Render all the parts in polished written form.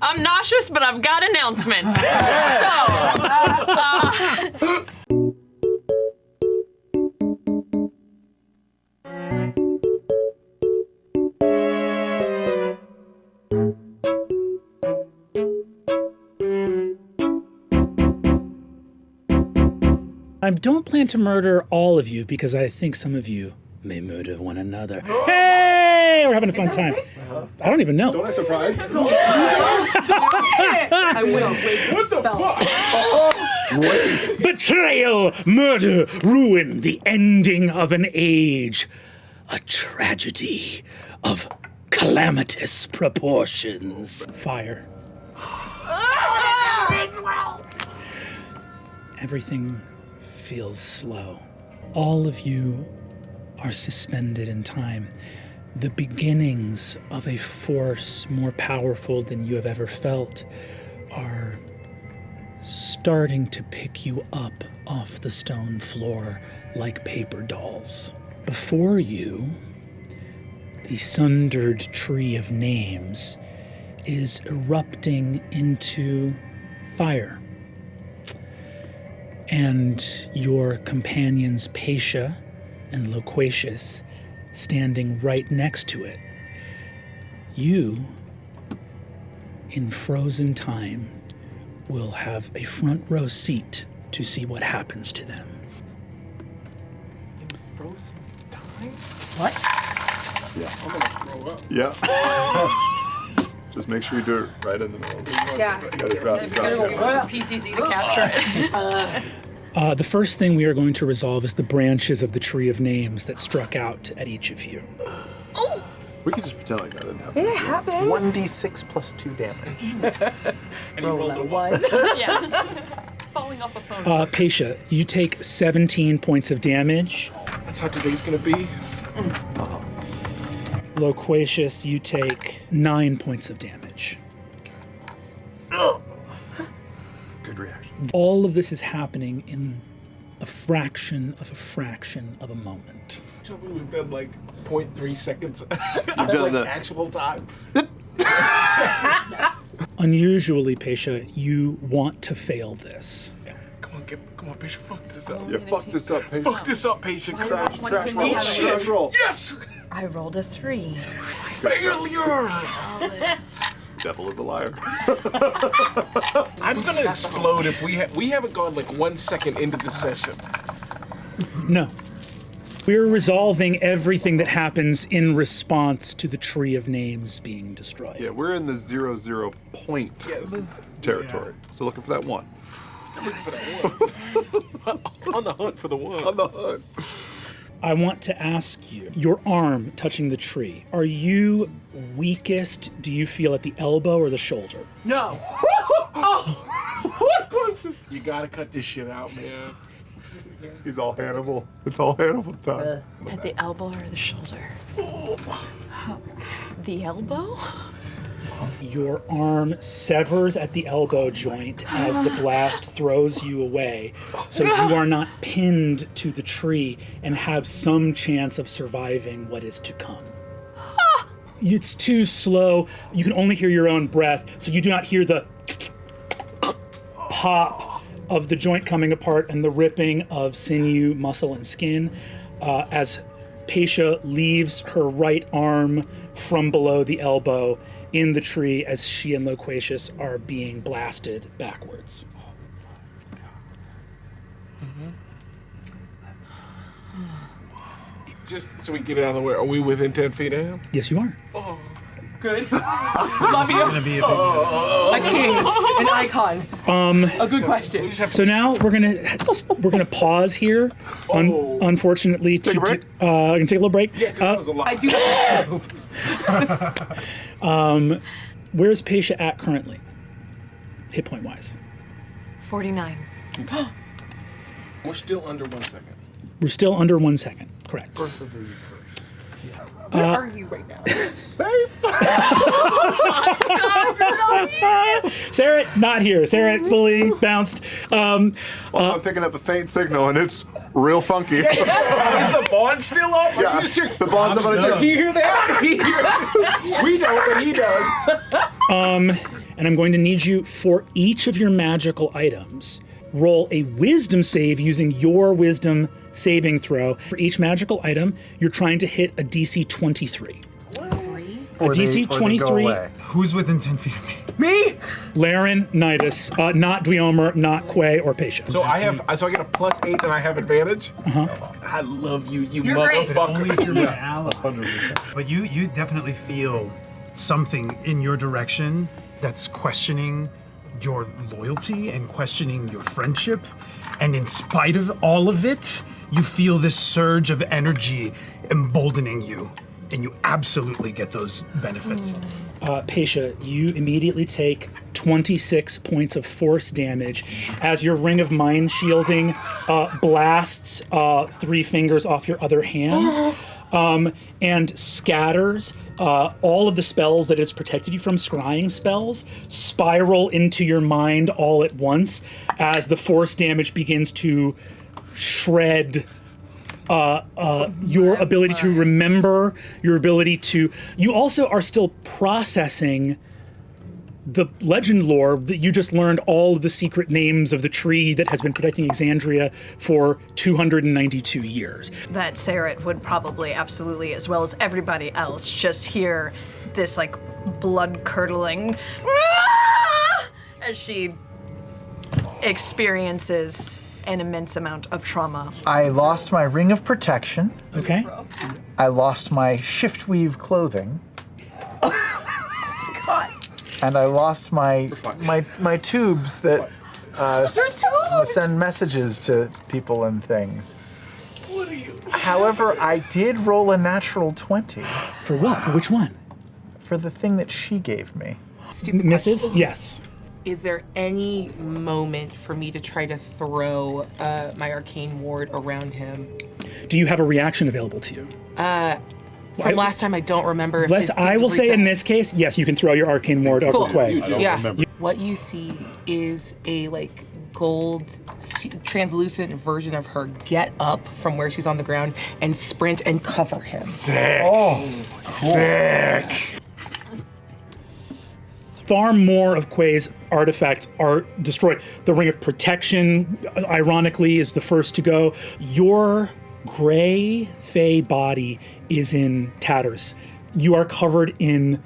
I'm nauseous, but I've got announcements. I don't plan to murder all of you because I think some of you may murder one another. Hey, we're having a fun time. I don't even know. Don't I surprise? I will. What the fuck? Betrayal, murder, ruin, the ending of an age. A tragedy of calamitous proportions. Fire. Everything feels slow. All of you are suspended in time. The beginnings of a force more powerful than you have ever felt are starting to pick you up off the stone floor like paper dolls. Before you, the sundered tree of names is erupting into fire. And your companions, Patia and Loquacious, standing right next to it. You, in frozen time, will have a front row seat to see what happens to them. In frozen time? What? Yeah, I'm gonna throw up. Yeah. Just make sure you do it right in the middle. Yeah. You gotta drop the top. PTZ to capture it. The first thing we are going to resolve is the branches of the tree of names that struck out at each of you. We can just pretend like that didn't happen. It happened. 1d6 plus 2 damage. And you rolled a 1. Yeah. Falling off a phone. Patia, you take 17 points of damage. That's how today's gonna be. Loquacious, you take 9 points of damage. Good reaction. All of this is happening in a fraction of a moment. Tell me we've been like 0.3 seconds. You've done that. Actual time. Unusually, Patia, you want to fail this. Come on, patient, fuck this up. Yeah, fuck this up, patient. Fuck this up, patient. Trash roll. Eat shit. Roll. Yes! I rolled a 3. Failure! Devil is a liar. I'm gonna explode if we haven't gone like 1 second into the session. No. We're resolving everything that happens in response to the tree of names being destroyed. Yeah, we're in the 0-0 point Yes. territory. Still looking for that one. On the hunt for the one. On the hunt. I want to ask you, your arm touching the tree, are you weakest, do you feel at the elbow or the shoulder? No. What question? You gotta cut this shit out, man. He's all Hannibal. It's all Hannibal time. At the elbow or the shoulder? The elbow? Your arm severs at the elbow joint as the blast throws you away, so you are not pinned to the tree and have some chance of surviving what is to come. It's too slow. You can only hear your own breath, so you do not hear the pop of the joint coming apart and the ripping of sinew, muscle, and skin as Patia leaves her right arm from below the elbow in the tree as she and Loquacious are being blasted backwards. Just so we get it out of the way, are we within 10 feet of him? Yes, you are. Oh, Good. Love you. Gonna be a big A king. An icon. A good we question. just have So now we're gonna pause here. Unfortunately, Take a break? gonna take a little break. Yeah, 'cause that was a lot. I do. Where's Patia at currently, hit point wise? 49. We're still under 1 second. We're still under 1 second. Correct. Birth of the universe. Where are you right now? Safe. Sarah, not here. Sarah fully bounced. I'm picking up a faint signal and it's real funky. Is the bond still up? Are Yeah, you serious? the bond's up on a Does he hear that? Does he hear it? We don't, but he does. And I'm going to need you, for each of your magical items, roll a wisdom save using your wisdom saving throw. For each magical item, you're trying to hit a DC 23. A DC 23. Who's within 10 feet of me? Me? Laren, Nidus, not Dweomer, not Quay, or Patience. So I get a +8 and I have advantage? I love you, you great. Only if motherfucker. you're my ally. But you definitely feel something in your direction that's questioning your loyalty and questioning your friendship. And in spite of all of it, you feel this surge of energy emboldening you. And you absolutely get those benefits. Paisha, you immediately take 26 points of force damage as your ring of mind shielding blasts 3 fingers off your other hand and scatters all of the spells that it's protected you from, scrying spells, spiral into your mind all at once as the force damage begins to shred your ability to remember, your ability to... You also are still processing the legend lore that you just learned all of the secret names of the tree that has been protecting Exandria for 292 years. That Sarit would probably absolutely, as well as everybody else, just hear this like blood-curdling as she experiences an immense amount of trauma. I lost my ring of protection. Okay? I lost my shift weave clothing. And I lost my tubes that send messages to people and things. What are you? However, I did roll a natural 20 For what? For which one? for the thing that she gave me. Stupid Missives? question. Yes. Is there any moment for me to try to throw my arcane ward around him? Do you have a reaction available to you? From last time, I don't remember. If his I things will say reset. in this case, yes, you can throw your arcane ward over Cool. Quay. Yeah. What you see is a like gold translucent version of her get up from where she's on the ground and sprint and cover him. Far more of Quay's artifacts are destroyed. The Ring of Protection, ironically, is the first to go. Your gray fey body is in tatters. You are covered in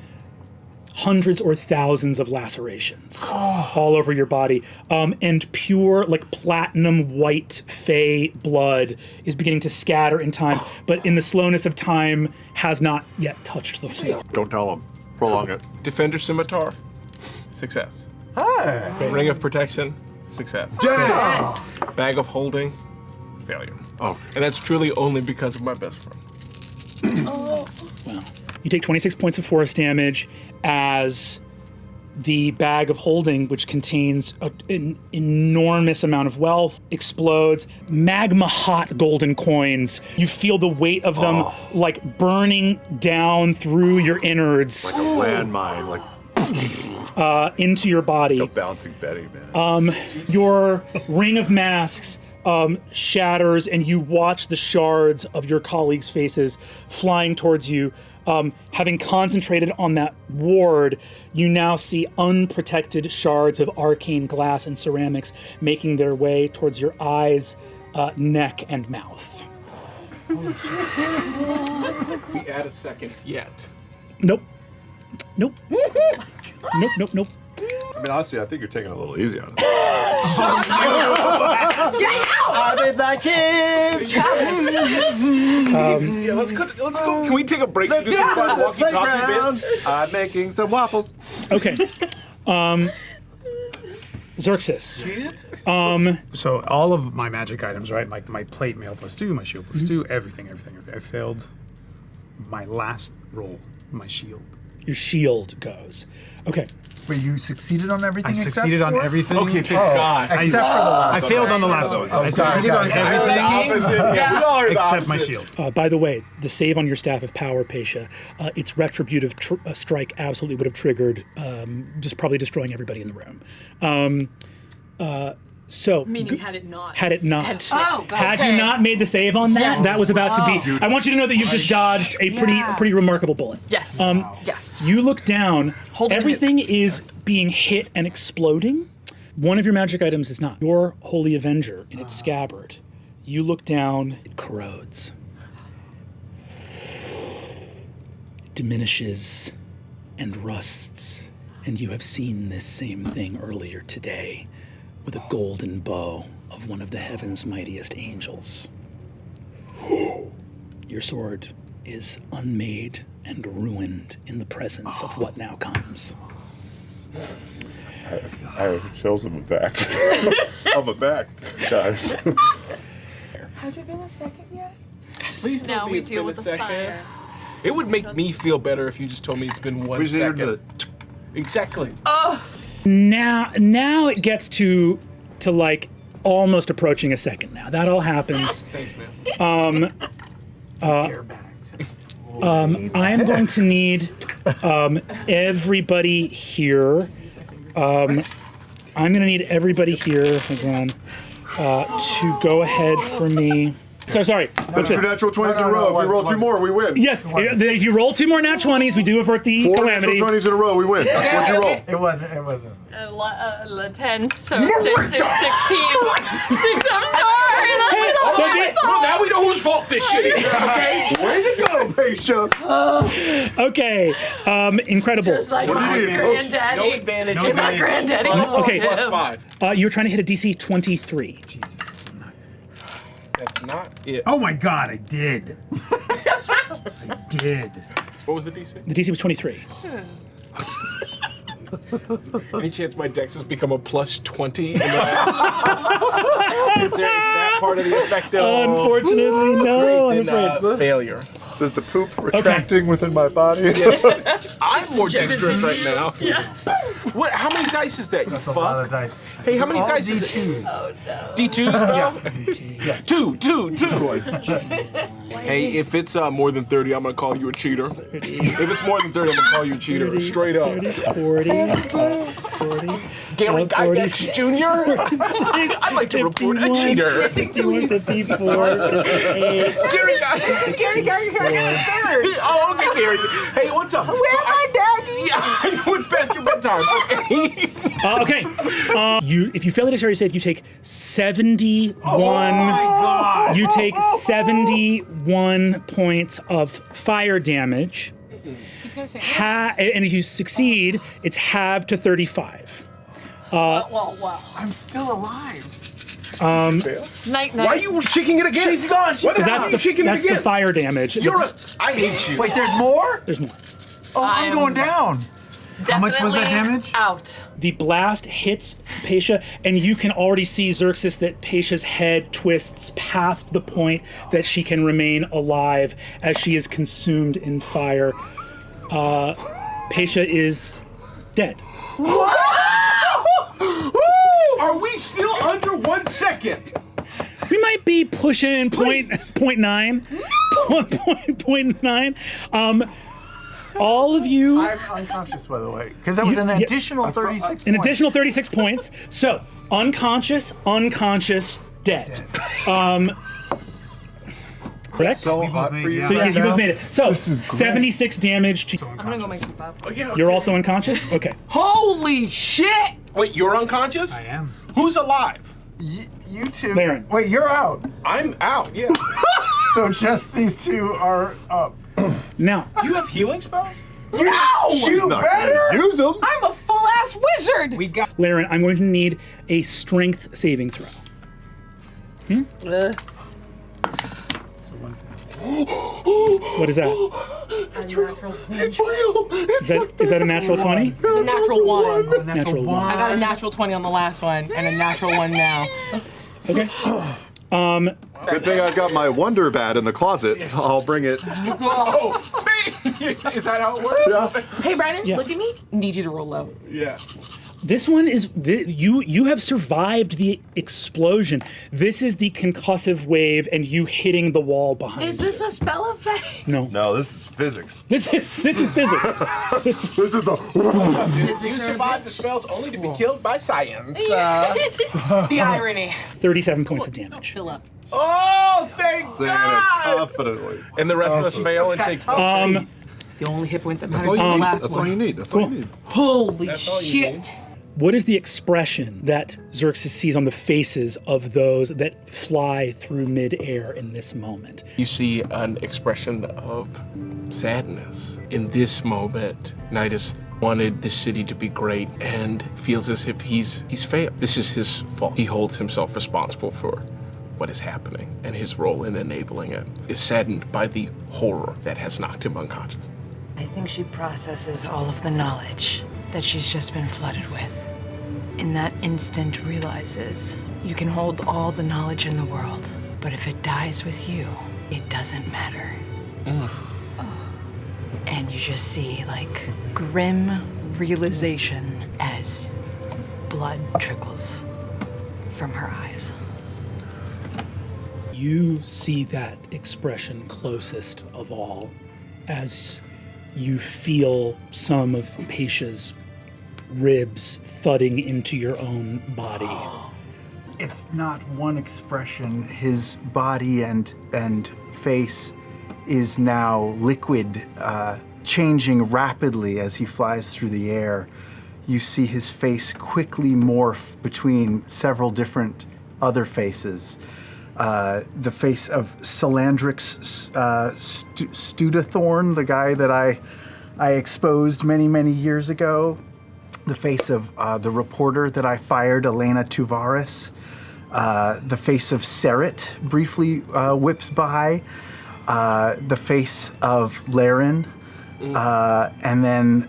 hundreds or thousands of lacerations all over your body. And pure, like platinum white fey blood is beginning to scatter in time, but in the slowness of time has not yet touched the floor. Don't tell them. Prolong it. Defender Scimitar, success. Ring of Protection, success. Yes. Bag of Holding, failure. Oh. And that's truly only because of my best friend. Well, you take 26 points of force damage as the bag of holding, which contains an enormous amount of wealth, explodes. Magma hot golden coins. You feel the weight of them like burning down through your innards Like a landmine, like into your body. a bouncing Betty, man. Your ring of masks shatters, and you watch the shards of your colleagues' faces flying towards you. Having concentrated on that ward, you now see unprotected shards of arcane glass and ceramics making their way towards your eyes, neck, and mouth. We add a second yet. Nope. Nope. Nope. I mean, honestly, I think you're taking it a little easy on it. I'm in that kid. Yeah, let's go. Can we take a break and do some fun walkie-talkie bits? I'm making some waffles. Okay. Xerxes. So all of my magic items, right? Like my plate mail +2, my shield +2, everything. I failed my last roll, my shield. Your shield goes. Okay. Wait, you succeeded on everything? I succeeded on everything. Okay, thank God. Except for the last I failed on the last one. I sorry, succeeded on okay. everything Everything except my shield. By the way, the save on your Staff of Power, Paisha, its retributive strike absolutely would have triggered just probably destroying everybody in the room. So Meaning, had it not. had it not, Oh, had you okay. not made the save on that, Yes. that was about to be. I want you to know that you've just dodged a pretty remarkable bullet. Yes. Yes. You look down. Holding Everything is being hit and exploding. One of your magic items is not. Your Holy Avenger in its scabbard. You look down. It corrodes. It diminishes and rusts. And you have seen this same thing earlier today with a golden bow of one of the heaven's mightiest angels. Your sword is unmade and ruined in the presence of what now comes. I have chills on my back. On my back, guys. Has it been a second yet? Please tell Now me we it's deal been with a the second. fire. It would make me feel better if you just told me it's been 1 We just needed second. Exactly. Now it gets to like almost approaching a second now. That all happens. Thanks, man. I am going to need everybody here. I'm going to need everybody here. Hold on. To go ahead for me. Sorry. What's Two this? natural 20s in a row. If we roll 2 more, we win. Yes, if you roll 2 more nat 20s, we do avert the 4 calamity. natural 20s in a row, we win. What'd you roll? It wasn't. 10, so 6 is 16. 6, I'm sorry. That's So all the- Well, now we know whose fault this shit is, okay? Way to go, Paisha. Okay, incredible. Just like What do my you need, Coach? granddaddy. No advantage. No My granddaddy. Okay. Plus 5. You're trying to hit a DC 23. That's not it. Oh my god, I did. I did. What was the DC? The DC was 23. Any chance my dex has become a plus 20? In the last... is that part of the effect at all? Unfortunately, no. I'm Great, then, afraid. failure. Is the poop retracting within my body? Yes. I'm more dexterous right now. Yeah. What? How many dice is that? You That's a lot of fuck. dice. Hey, how many All dice is it? D2s. D2s though? Two. Hey, if it's more than 30, I'm gonna call you a cheater. If it's more than 30, I'm gonna call you a cheater. Straight up. 40, 40. Gary 40, Gygax Jr. I'd like to report a 51, cheater. 51, 54, 58. Gary Gygax. Gary Gygax. Oh, okay, Gary. Hey, what's up? Where's my daddy? Yeah, I know it's past your bedtime. Okay. Okay. If you fail the dexterity save, you take 71. Oh my God. You take 71 points of fire damage. He's gonna say. And if you succeed, it's halved to 35. Well. I'm still alive. Night. Why are you shaking it again? She's gone. What Because that's the fire damage. I hate you. Wait, there's more? There's more. Oh, I'm going down. How much was that Definitely damage? Out. The blast hits Paisha, and you can already see, Xerxes, that Paisha's head twists past the point that she can remain alive as she is consumed in fire. Paisha is dead. Are we still under 1 second? We might be pushing point 9. Point 9. All of you. I'm unconscious, by the way, because that was an additional 36 An points. additional 36 points. So, unconscious, dead. Correct? So hot for you. So you both made it. So This is great. 76 damage to. I'm gonna go make some pop. You're also unconscious? Okay. Holy shit! Wait, you're unconscious? I am. Who's alive? You two. Laren. Wait, you're out. I'm out, yeah. So just these two are up. Now, You have healing spells? You shoot Not better? gonna use them. I'm a full ass wizard! We got. Laren, I'm going to need a strength saving throw. What is that? It's real. Is that a natural 20? It's a natural one. Natural 1. I got a natural 20 on the last one, and a natural one now. Okay. Good thing I got my Wonder Bat in the closet. I'll bring it. Oh, man. Is that how it works? Yeah. Hey, Brandon, Yeah. look at me. Need you to roll low. Yeah. This one is you have survived the explosion. This is the concussive wave and you hitting the wall behind. Is this a spell effect? No. No, this is physics. This is physics. This is the. You survived the spells only to be killed by science. The irony. 37 points of damage. Still up. Oh, thank Saying it confidently. And the rest of us fail and take The only hit point that matters is the That's last all one. you need. That's all you need. Holy all you shit. What is the expression that Xerxes sees on the faces of those that fly through midair in this moment? You see an expression of sadness. In this moment, Nidus wanted the city to be great and feels as if he's failed. This is his fault. He holds himself responsible for what is happening, and his role in enabling it is saddened by the horror that has knocked him unconscious. I think she processes all of the knowledge that she's just been flooded with. In that instant realizes you can hold all the knowledge in the world, but if it dies with you, it doesn't matter. And you just see like grim realization as blood trickles from her eyes. You see that expression closest of all as you feel some of Paisha's ribs thudding into your own body. It's not one expression. His body and face is now liquid, changing rapidly as he flies through the air. You see his face quickly morph between several different other faces. The face of Salandrix Studathorn, the guy that I exposed many years ago. The face of the reporter that I fired, Elena Tuvaris. The face of Serit briefly whips by. The face of Laren. And then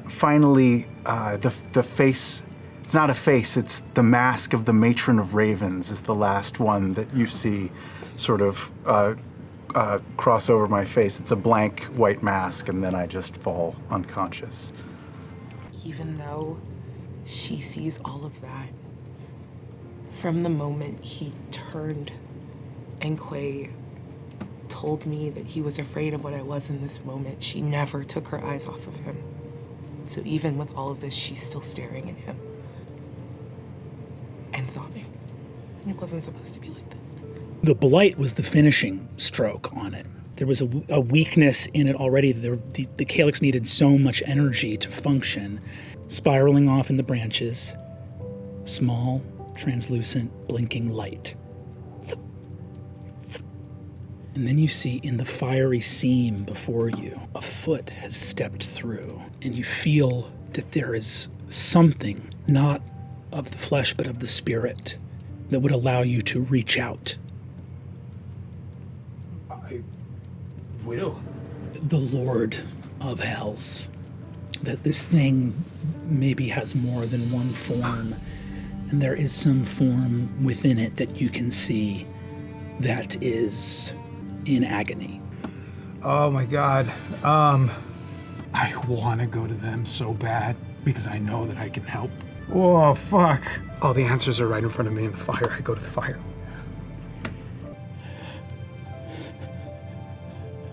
finally, the face. It's not a face, it's the mask of the Matron of Ravens is the last one that you see sort of cross over my face. It's a blank white mask, and then I just fall unconscious. Even though she sees all of that, from the moment he turned and Quay told me that he was afraid of what I was in this moment, she never took her eyes off of him. So even with all of this, she's still staring at him. And sobbing. It wasn't supposed to be like this. The blight was the finishing stroke on it. There was a weakness in it already. The calyx needed so much energy to function. Spiraling off in the branches, small, translucent, blinking light. And then you see in the fiery seam before you, a foot has stepped through, and you feel that there is something, not of the flesh, but of the spirit, that would allow you to reach out. I will. The Lord of Hells. That this thing maybe has more than one form, and there is some form within it that you can see that is in agony. Oh my God. I want to go to them so bad because I know that I can help. Oh, fuck. All the answers are right in front of me in the fire. I go to the fire.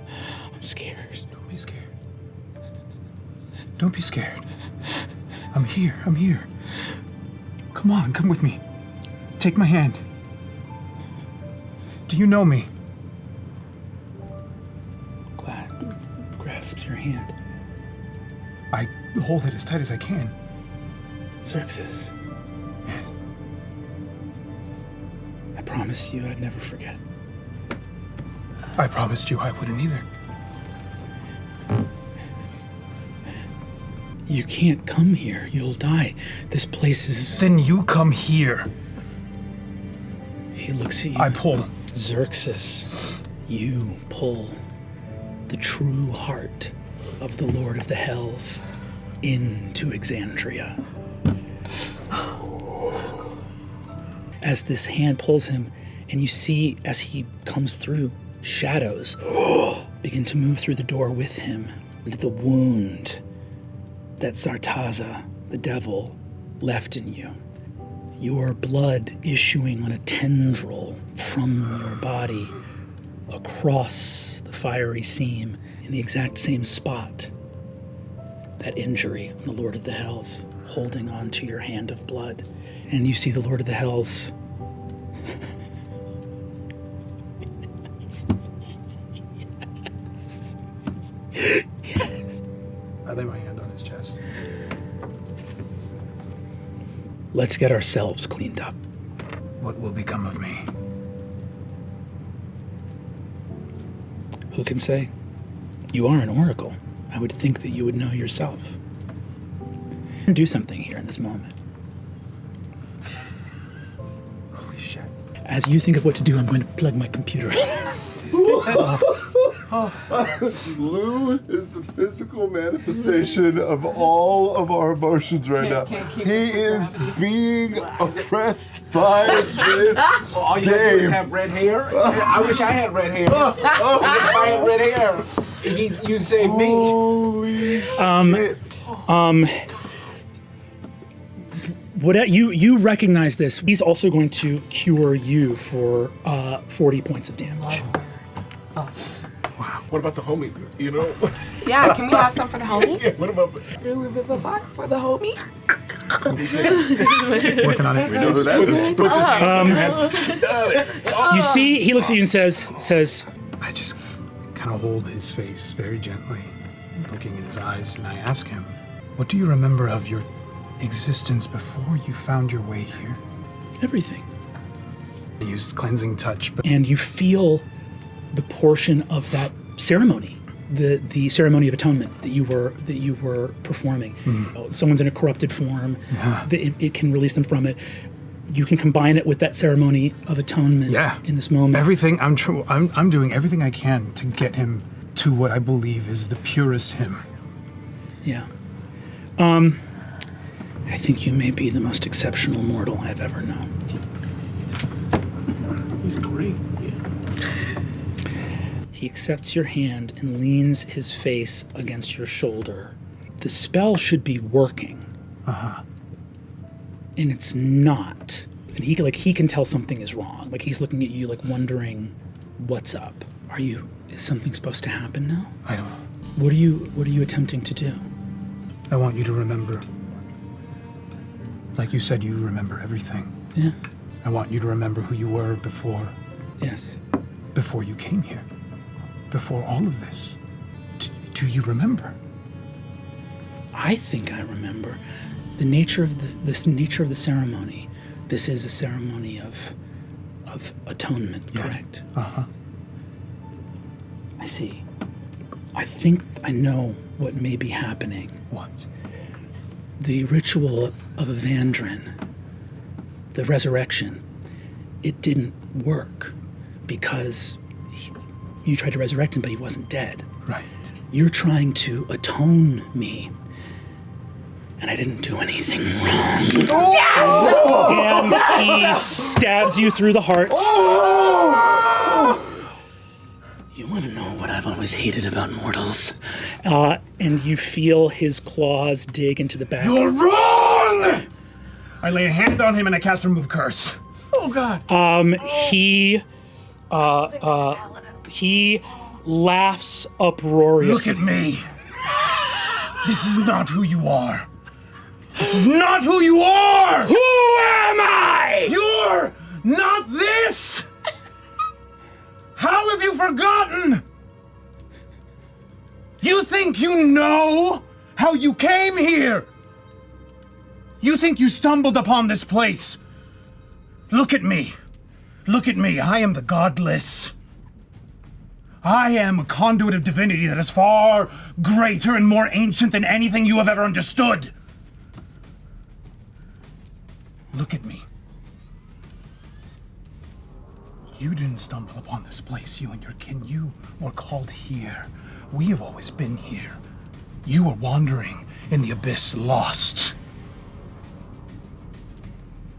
I'm scared. Don't be scared. Don't be scared. I'm here. I'm here. Come on, come with me. Take my hand. Do you know me? Glad grasps your hand. I hold it as tight as I can. Xerxes. Yes. I promised you I'd never forget. I promised you I wouldn't either. You can't come here. You'll die. This place is... Then you come here. He looks at you. I pull. Xerxes, you pull the true heart of the Lord of the Hells into Exandria. As this hand pulls him, and you see as he comes through, shadows begin to move through the door with him. And the wound that Zartaza, the devil left in you. Your blood issuing on a tendril from your body across the fiery seam in the exact same spot. That injury on the Lord of the Hells holding on to your hand of blood. And you see the Lord of the Hells yes. I lay my hand on his chest. Let's get ourselves cleaned up. What will become of me? Who can say? You are an oracle. I would think that you would know yourself. Do something here in this moment. Holy shit. As you think of what to do, I'm going to plug my computer in. Lou is the physical manifestation of all of our emotions right now. He is being oppressed by this All you gotta do is game. have red hair. I wish I had red hair. I wish I had red hair. You saved me. Holy shit. What you recognize this? He's also going to cure you for 40 points of damage. What about the homie? You know? Yeah, can we have some for the homies? What about? Do revivify for the homie? Working on it. We know who that is. You see, he looks at you and says, I just kind of hold his face very gently, looking in his eyes, and I ask him, what do you remember of your existence before you found your way here? everything. I used cleansing touch, but And you feel the portion of that ceremony, the ceremony of atonement that you were performing. Someone's in a corrupted form, it can release them from it. You can combine it with that ceremony of atonement in this moment. everything I'm doing everything I can to get him to what I believe is the purest him. Yeah. I think you may be the most exceptional mortal I've ever known. He's great. He accepts your hand and leans his face against your shoulder. The spell should be working. And it's not. And he can tell something is wrong. Like he's looking at you like wondering what's up. Is something supposed to happen now? I don't. What are you attempting to do? I want you to remember. Like you said, you remember everything. Yeah. I want you to remember who you were before you came here. Before all of this. Do you remember? I think I remember the nature of the nature of the ceremony. This is a ceremony of atonement, correct? I see. I think I know what may be happening. What? The ritual of Evandrin, the resurrection, it didn't work because you tried to resurrect him, but he wasn't dead. Right. You're trying to atone me, and I didn't do anything wrong. And he stabs you through the heart. You want to know what I've always hated about mortals? And you feel his claws dig into the back. You're wrong! I lay a hand on him and I cast Remove Curse. Oh God. He laughs uproariously. Look at me. This is not who you are. This is not who you are! Who am I? You're not this! How have you forgotten? You think you know how you came here? You think you stumbled upon this place? Look at me. Look at me. I am the godless. I am a conduit of divinity that is far greater and more ancient than anything you have ever understood. Look at me. You didn't stumble upon this place, you and your kin. You were called here. We have always been here. You were wandering in the abyss, lost.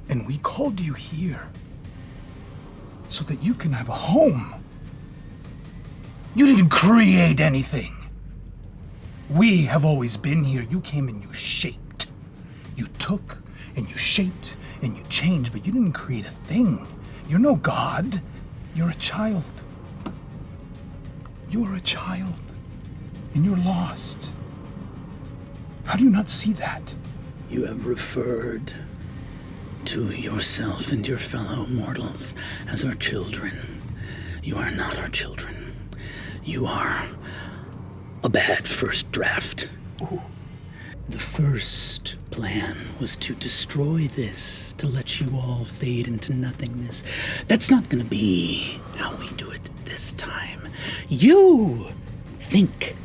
And we called you here so that you can have a home. You didn't create anything. We have always been here. You came and you shaped. You took and you shaped and you changed, but you didn't create a thing. You're no god. You're a child. You're a child, and you're lost. How do you not see that? You have referred to yourself and your fellow mortals as our children. You are not our children. You are a bad first draft. Ooh. The first plan was to destroy this, to let you all fade into nothingness. That's not gonna be how we do it this time. You think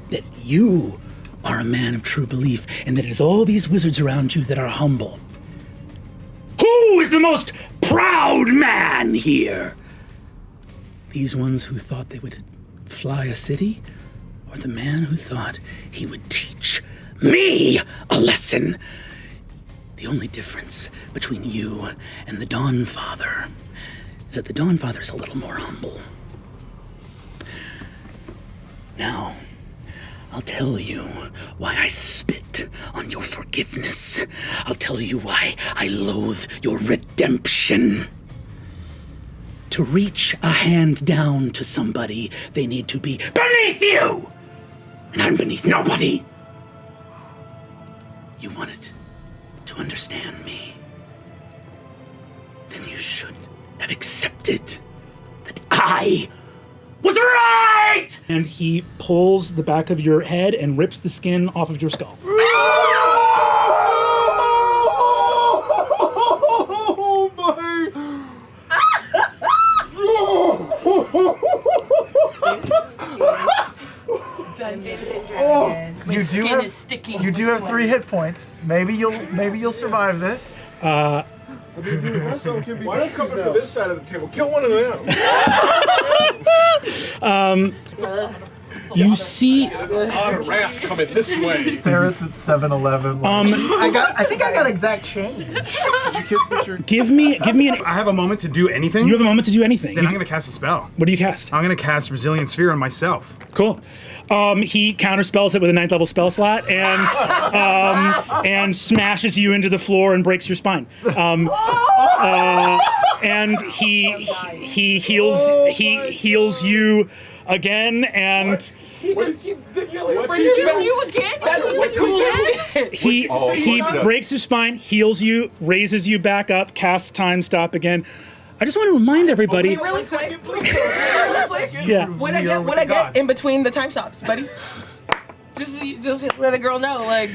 that you are a man of true belief and that it is all these wizards around you that are humble. Who is the most proud man here? These ones who thought they would fly a city, or the man who thought he would teach me a lesson? The only difference between you and the Dawn Father is that the Dawn Father's a little more humble. Now, I'll tell you why I spit on your forgiveness. I'll tell you why I loathe your redemption. To reach a hand down to somebody, they need to be beneath you! And I'm beneath nobody. You wanted to understand me. Then you should have accepted that I was right! And he pulls the back of your head and rips the skin off of your skull. Oh my! You do have 3 hit points. Maybe you'll survive this. Why don't come for this side of the table? Kill one of them. You see, There's a lot of raft coming this way. Sarah's at 7-Eleven. I think I got exact change. Did you get your... give me an. I have a moment to do anything? You have a moment to do anything. Then I'm going to cast a spell. What do you cast? I'm going to cast Resilient Sphere on myself. Cool. He counterspells it with a 9th level spell slot and smashes you into the floor and breaks your spine. And he heals you again and. He just keeps healing you again? That is the coolest shit. He breaks your spine, heals you, raises you back up, casts time stop again. I just want to remind everybody. Really quick. Yeah. When I get in between the time stops, buddy. Just let a girl know, like.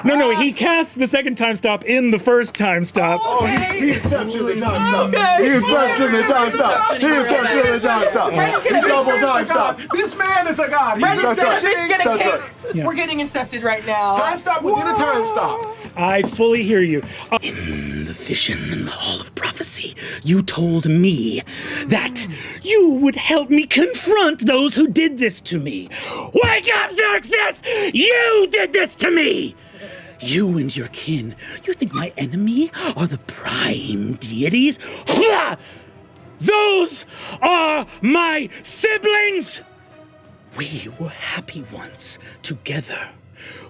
No, he casts the second time stop in the first time stop. Okay. He exception the time stop. Okay. He exception the time stop. He exception the time stop. He double time stop. This man is a god. Right, That's right. Inception's gonna That's kick. Yeah. We're getting incepted right now. Time stop within a time stop. I fully hear you. In the vision in the Hall of Prophecy, you told me that you would help me confront those who did this to me. Wake up, Xerxes! You did this to me! You and your kin, you think my enemy are the prime deities? Those are my siblings! We were happy once, together.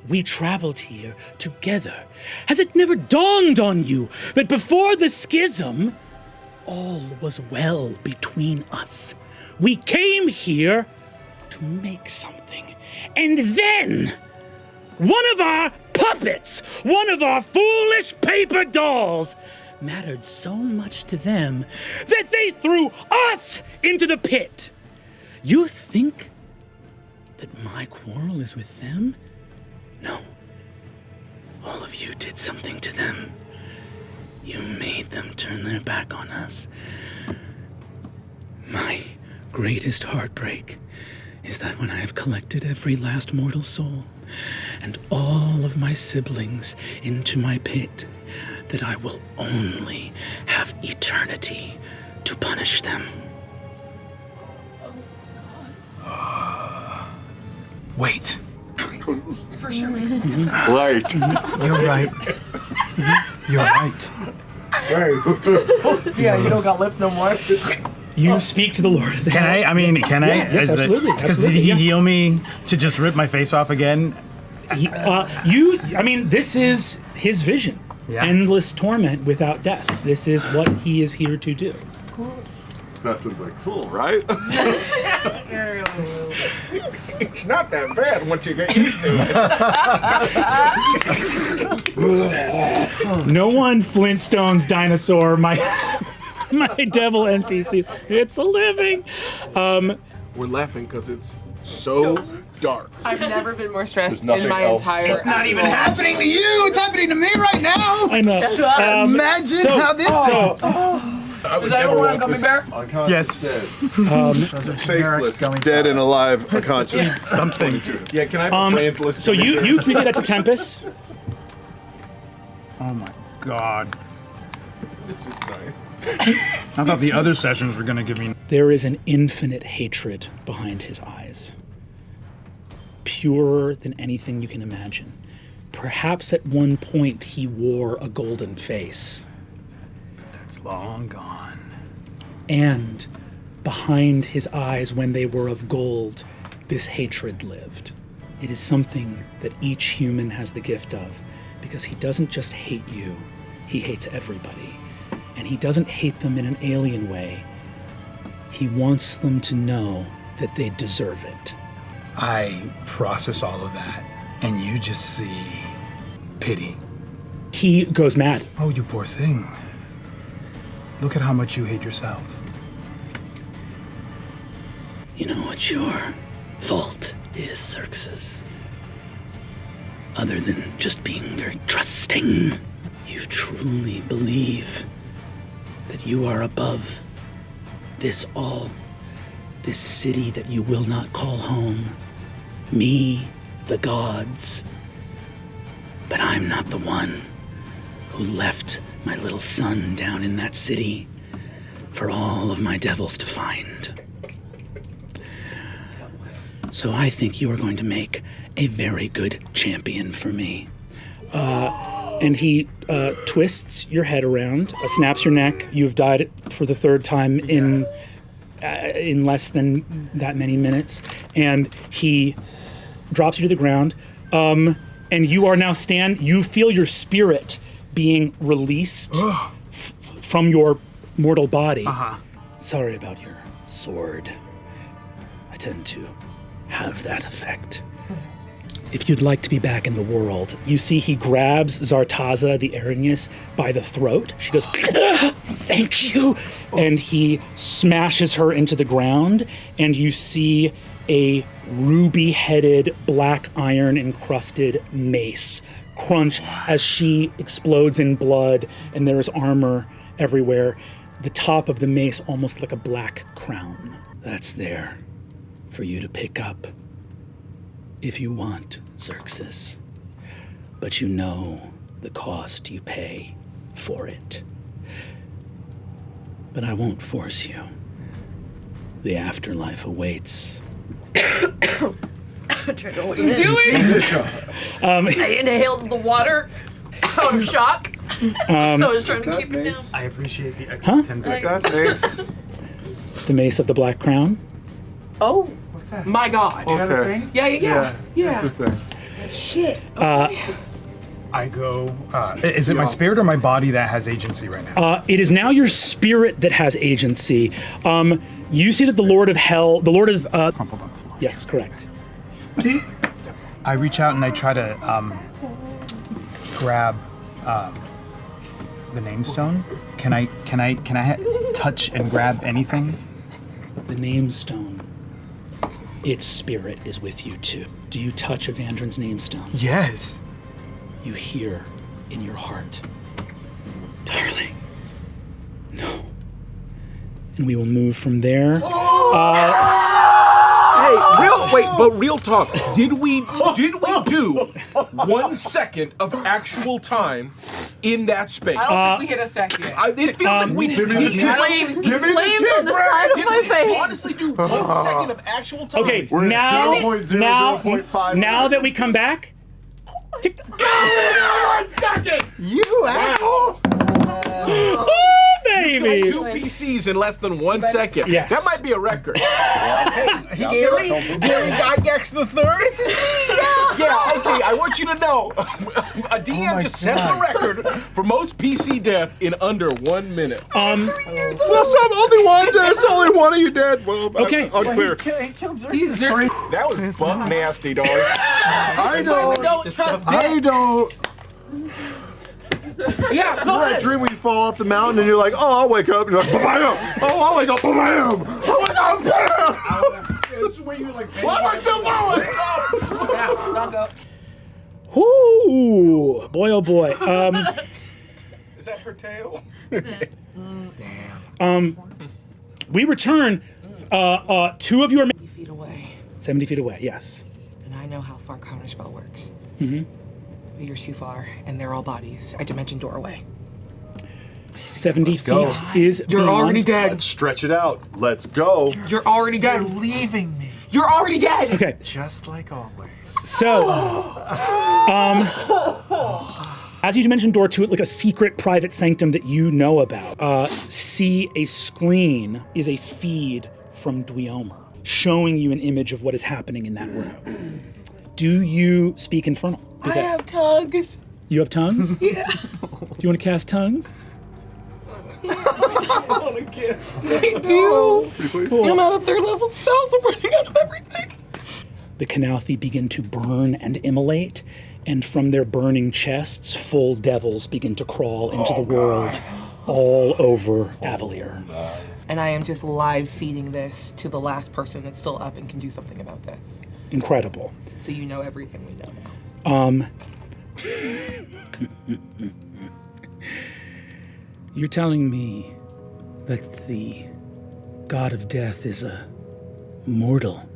We traveled here together. Has it never dawned on you that before the schism, all was well between us? We came here to make something. And then, one of our puppets, one of our foolish paper dolls, mattered so much to them that they threw us into the pit. You think that my quarrel is with them? No. All of you did something to them. You made them turn their back on us. My greatest heartbreak is that when I have collected every last mortal soul and all of my siblings into my pit, that I will only have eternity to punish them. Wait. For sure. Right. You're right. You're right. Yeah, you don't got lips no more. You speak to the Lord of the Can I? House. I mean, can I? Yeah, yes, absolutely. Because did absolutely, he yes. heal me to just rip my face off again? This is his vision. Yeah. Endless torment without death. This is what he is here to do. Preston's like, cool, right? It's not that bad once you get used to it. No one Flintstones dinosaur my devil NPC. It's a living. We're laughing because it's so dark. I've never been more stressed There's in my nothing else. entire. It's not even happening to you. It's happening to me right now. I know. Imagine how this is. I would Does anyone never want a want gummy this. bear? Unconscious, Those are generic faceless, gummy dead and bears. alive, unconscious. Something. Yeah, can I have a brand list? So you can get that to Tempest. Oh my god. This is nice. I thought the other sessions were gonna give me. There is an infinite hatred behind his eyes. Purer than anything you can imagine. Perhaps at one point he wore a golden face. It's long gone. And behind his eyes, when they were of gold, this hatred lived. It is something that each human has the gift of, because he doesn't just hate you, he hates everybody. And he doesn't hate them in an alien way. He wants them to know that they deserve it. I process all of that, and you just see pity. He goes mad. Oh, you poor thing. Look at how much you hate yourself. You know what your fault is, Xerxes? Other than just being very trusting, you truly believe that you are above this all, this city that you will not call home, me, the gods. But I'm not the one who left my little son down in that city for all of my devils to find. So I think you are going to make a very good champion for me. And he twists your head around, snaps your neck. You've died for the third time in less than that many minutes. And he drops you to the ground. And you are now you feel your spirit being released from your mortal body. Sorry about your sword. I tend to have that effect. If you'd like to be back in the world, you see he grabs Zartaza, the Arrhenius, by the throat. She goes, thank you! And he smashes her into the ground, and you see a ruby-headed, black iron-encrusted mace crunch as she explodes in blood, and there is armor everywhere. The top of the mace almost like a black crown. That's there for you to pick up if you want, Xerxes. But you know the cost you pay for it. But I won't force you. The afterlife awaits. I inhaled the water out of shock. I was trying to keep it down. I appreciate the extra 10 seconds. The mace of the Black Crown. Oh, my God. Okay. Yeah. That's the thing. Shit. I go. Is it my spirit or my body that has agency right now? It is now your spirit that has agency. You see that the Lord of Hell, the Lord of... Crumpled on the floor. Yes, correct. I reach out and I try to grab the name stone. Can I touch and grab anything? The name stone. Its spirit is with you too. Do you touch Evandrin's name stone? Yes. You hear in your heart, darling, no. And we will move from there. Real talk. Did we do 1 second of actual time in that space? I don't think we hit a second. It feels like we did. Flames on the side of my face. Honestly, do 1 second of actual time. Okay, We're now at 0.00.5. now that we come back, tick- 1 second! You asshole! oh, baby! 2 PCs in less than 1 second. Yes. That might be a record. Hey, Gary Gygax the third. This is me, yeah. Yeah, okay, I want you to know, a DM just set the record for most PC death in under 1 minute. Well, only one. There's only one of you dead. Well, Okay. unclear. He killed Xerxes. That was butt nasty, dog. I don't. Don't trust I don't. Yeah, go I ahead. dream when you fall off the mountain and you're like, oh, I'll wake up. And you're like, bam! Oh, I'll wake up. Bam! I'll wake up. Bam! It's where you like. Why am I still falling? Don't go. Ooh, boy, oh boy. Is that her tail? We return. 2 of you are 50 feet away, 70 feet away. Yes. and I know how far counterspell works. Mm-hmm. But you're too far, and they're all bodies. I dimension door away. 70 go. feet is You're beyond. already dead. Let's stretch it out. Let's go. You're already You're dead. leaving me, You're already dead. Okay, just like always. so, as you mentioned, door to it, like a secret private sanctum that you know about. See a screen is a feed from Dweomer, showing you an image of what is happening in that room. Do you speak Infernal? I have tongues. You have tongues? Yeah. Do you want to cast tongues? I do. I'm out of 3rd level spells. I'm running out of everything. The Canalthi begin to burn and immolate, and from their burning chests, full devils begin to crawl into the world all over Avalier. And I am just live feeding this to the last person that's still up and can do something about this. Incredible. So you know everything we know now. You're telling me that the god of death is a mortal?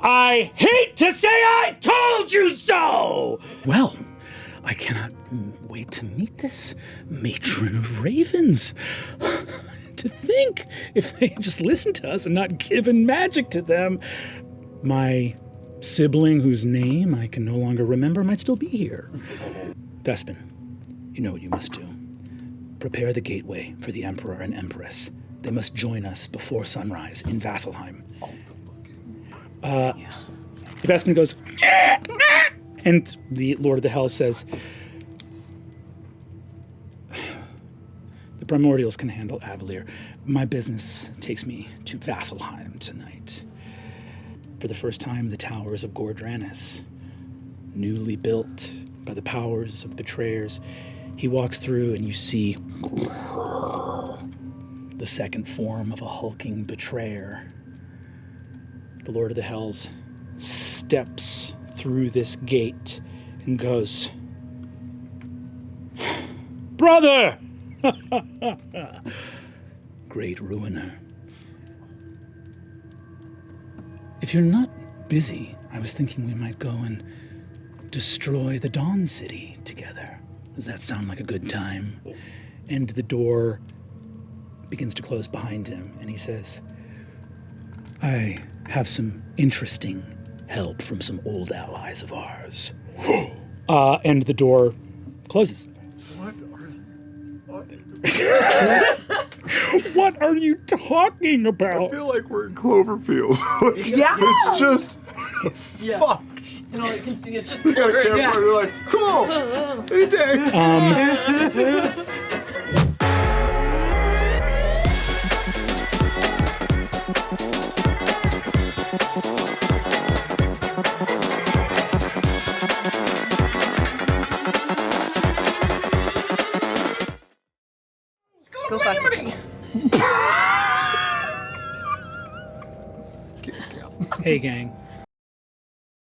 I hate to say I told you so! Well, I cannot wait to meet this matron of ravens. To think, if they just listened to us and not given magic to them, my sibling whose name I can no longer remember might still be here. Vespin, you know what you must do. Prepare the gateway for the Emperor and Empress. They must join us before sunrise in Vasselheim. Vespin goes, and the Lord of the Hells says, the Primordials can handle Avalier. My business takes me to Vasselheim tonight. For the first time, the towers of Gordranis, newly built by the powers of betrayers, he walks through and you see the second form of a hulking betrayer. The Lord of the Hells steps through this gate and goes, "Brother!" Great ruiner. If you're not busy, I was thinking we might go and destroy the Dawn City together. Does that sound like a good time? And the door begins to close behind him, and he says, I have some interesting help from some old allies of ours. And the door closes. What are you talking I about? feel like we're in Cloverfield. Yeah. It's just fucked. You know, it's just We got a campfire. We're like, cool. Any day. Go fuck yourself. Hey, gang.